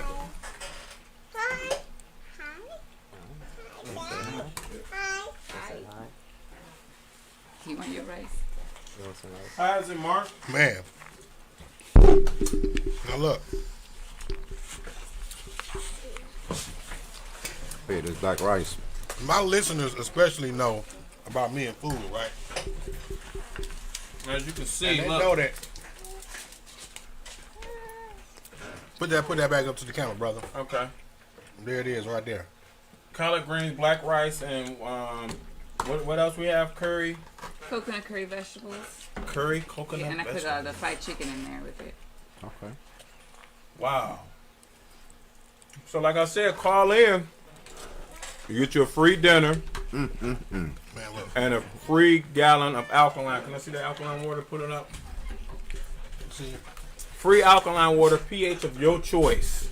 Do you want your rice? How's it, Mark? Man. Now look. Yeah, this black rice. My listeners especially know about me and food, right? As you can see, And they know that. Put that back up to the camera, brother. Okay. There it is, right there. Collard greens, black rice, and what else we have? Curry. Coconut curry vegetables. Curry, coconut. Yeah, and I put vegetables. the fried chicken in there with it. Okay. Wow. So like I said, call in. You get you a free dinner Man, look. and a free gallon of alkaline. Can I see the alkaline water? Put it up. See? Free alkaline water, pH of your choice.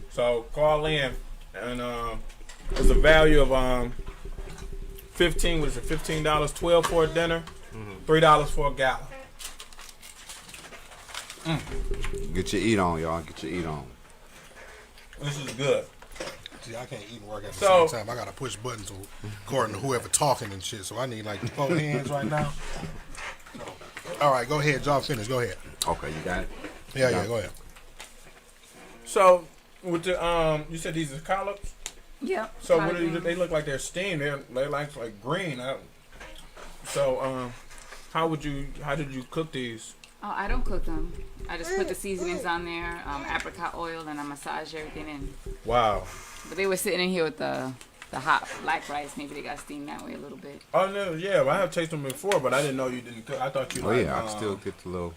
So call in, and there's a value of $15, 12 for a dinner, $3 for a gallon. Get your eat on, y'all. Get your eat on. This is good. See, I can't eat and work at the So- same time. I gotta push buttons according to whoever talking and shit. So I need like 4 hands right now. All right, go ahead, y'all. Finish. Go ahead. Okay, you got it. Yeah, go ahead. So with the you said these are collards. Yep. So collard what do greens. they look like? They're steamed. They like green. So how did you cook these? Oh, I don't cook them. I just put the seasonings on there, apricot oil, and I massage everything in. Wow. But they were sitting in here with the hot black rice. Maybe they got steamed that way a little bit. Oh no, yeah, I have tasted them before, but I didn't know you didn't cook. I thought you. Oh yeah, I can still get the little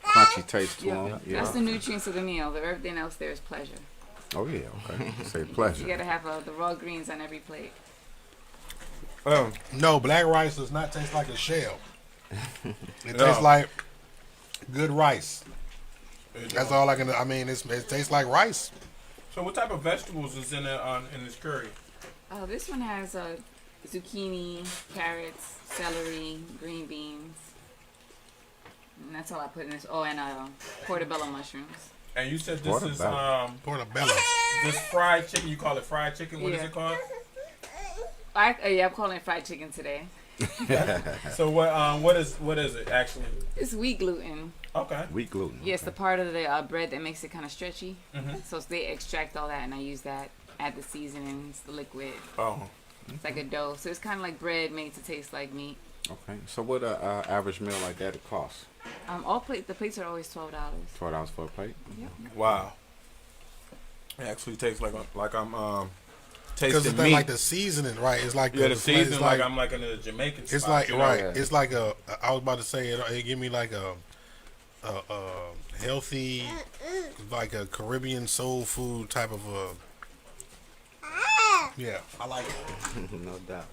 crunchy taste to them. Yeah. That's the nutrients of the meal. But everything else there is pleasure. Oh yeah, okay. Say You pleasure. gotta have the raw greens on every plate. No, black rice does not taste like a shell. It No. tastes like good rice. That's all I can. I mean, it tastes like rice. So what type of vegetables is in this curry? Oh, this one has zucchini, carrots, celery, green beans. And that's all I put in this. Oh, and portobello mushrooms. And you said this is Portobello. this fried chicken. You call it fried chicken. What is Yeah. it called? I'm calling it fried chicken today. So what is it actually? It's wheat gluten. Okay. Wheat gluten. Yes, the part of the bread that makes it kind of stretchy. Mhm. So they extract all that, and I use that. Add the seasonings, the liquid. Oh. It's like a dough. So it's kind of like bread made to taste like meat. Okay. So what a average meal like that it costs? The plates are always $12. $12 for a plate. Wow. It actually tastes like I'm Because tasting the thing, meat. like the seasening, right? It's like The it's seasoning like I'm like in a Jamaican It's spot, like you know? right. Yeah. It's like I was about to say it give me like a healthy, like a Caribbean soul food type of yeah. I like it. No doubt.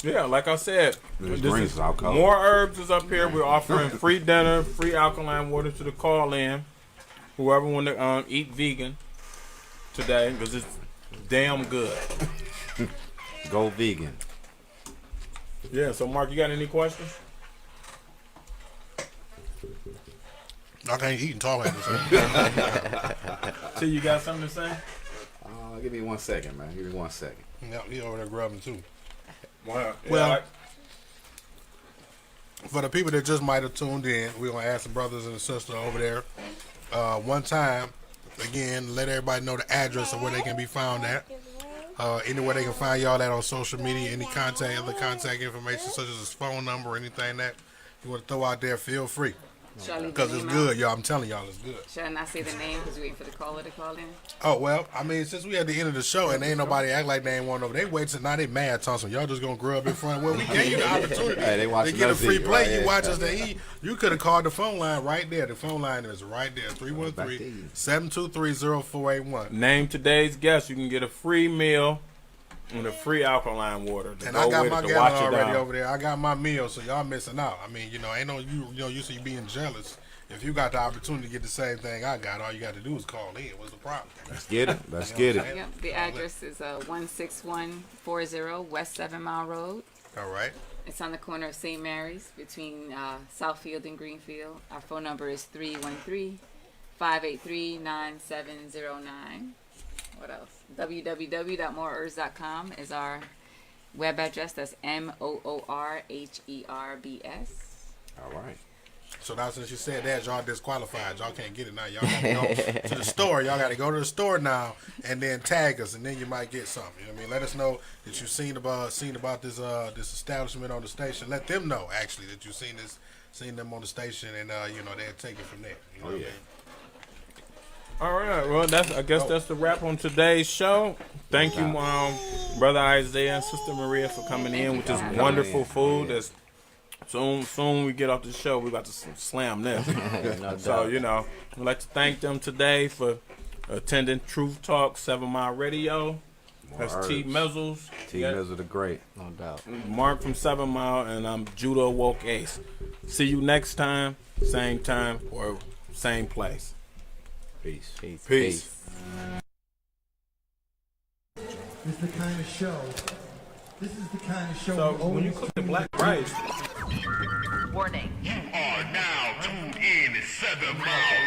Yeah, like I said, There's this greens is, alcohol. More Herbs is up here. We're offering free dinner, free alkaline water to the call-in. Whoever want to eat vegan today, because it's damn good. Go vegan. Yeah, so Mark, you got any questions? I can't eat and talk like this. See, you got something to say? Give me 1 second, man. Give me 1 second. Yeah, he over there grubbing too. Wow. Well, for the people that just might have tuned in, we're gonna ask the brothers and the sisters over there. One time, again, let everybody know the address of where they can be found at. Anywhere they can find y'all at on social media, any other contact information such as his phone number or anything that you want to throw out there, feel free. Should I leave the Because it's name good, out? y'all. I'm telling y'all, it's good. Should I not say the name because we're waiting for the caller to call in? Oh, well, I mean, since we at the end of the show and ain't nobody act like they ain't want over, they wait till now they mad, Thompson. Y'all just gonna grub in front. Well, we gave you the opportunity Hey, they to watching get a us free eat, play. right? You watch us to eat. You could have called the phone line right there. The phone line is right there, 313-723-0481. Name today's guest. You can get a free meal and a free alkaline water. To And go I got with my it to gallon wash it already down. over there. I got my meal, so y'all missing out. I mean, ain't no you see being jealous. If you got the opportunity to get the same thing I got, all you got to do is call in. What's the problem? Let's get it. Let's get it. Yep. The address is 16140 West 7 Mile Road. All right. It's on the corner of St. Mary's between Southfield and Greenfield. Our phone number is 313-583-9709. What else? www.moorherbs.com is our web address. That's MOORHERBS. All right. So now since you said that, y'all disqualified. Y'all can't get it now. Y'all got to go to the store. Y'all got to go to the store now and then tag us, and then you might get something. You know what I mean? Let us know that you've seen about this this establishment on the station. Let them know actually that you've seen them on the station, and they'll take it from there. You know what I mean? All right. Well, I guess that's the wrap on today's show. Thank you, Brother Isaiah and Sister Maria, for coming in with this wonderful food. That's soon we get off the show, we about to slam this. So we'd like to thank them today for attending Truth Talk 7 Mile Radio. That's T Mizzles. T Mizzle the Great. No doubt. Mark from 7 Mile, and I'm Judah Woke Ace. See you next time, same time or same place. Peace. Peace. It's the kind of show. This is the kind of show. So when you cook the black rice. Warning. You are now tuned in to 7 Mile